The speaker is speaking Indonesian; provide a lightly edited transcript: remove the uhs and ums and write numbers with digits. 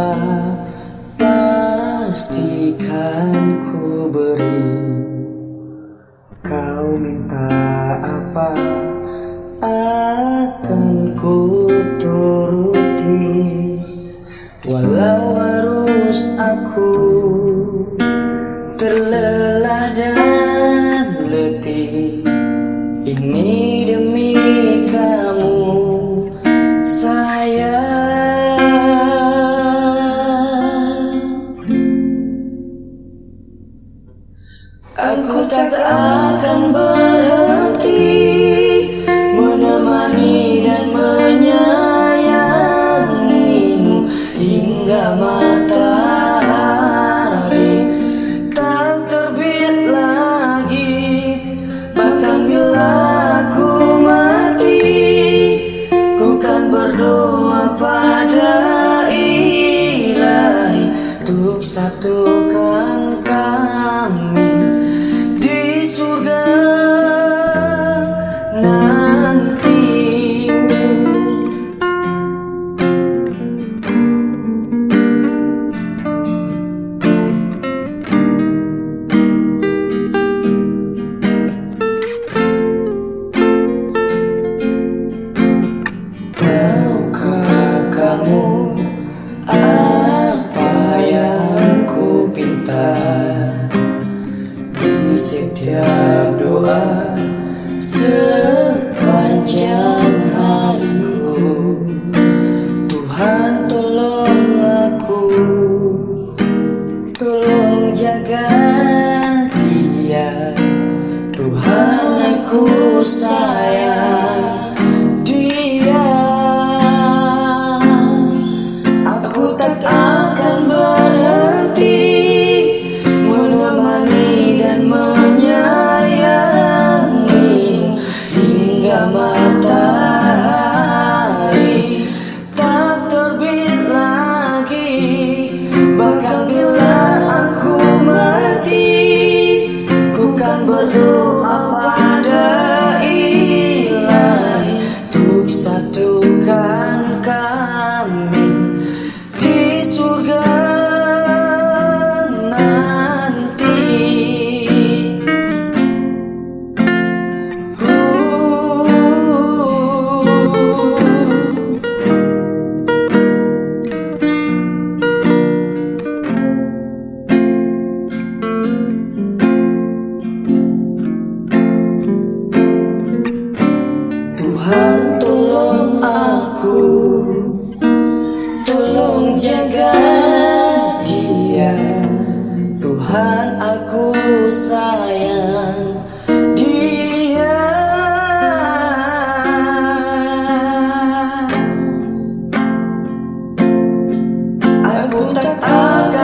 apa pastikan ku beri. Kau minta apa akan ku turuti, walau harus aku terlelah dan letih. Ini demi kamu sayang. Aku tak akan berhenti menemani dan menyayangimu hingga matahari tak terbit lagi. Bahkan bila ku mati, ku kan berdoa pada Ilahi untuk satukan kami di surga nanti. Tahukah kamu apa yang ku pinta di setiap doa sepanjang hariku? Tuhan tolong aku, tolong jaga dia. Tuhan aku sayang dia. Aku tak akan berhenti menemani dan menyayangi hingga matahari tak terbit lagi. Bahkan bila aku mati, ku kan berdoa pada Ilahi untuk satukan kami di surga nanti. Tuhan tolong aku, tolong jaga dia. Tuhan aku sayang dia. Aku tak akan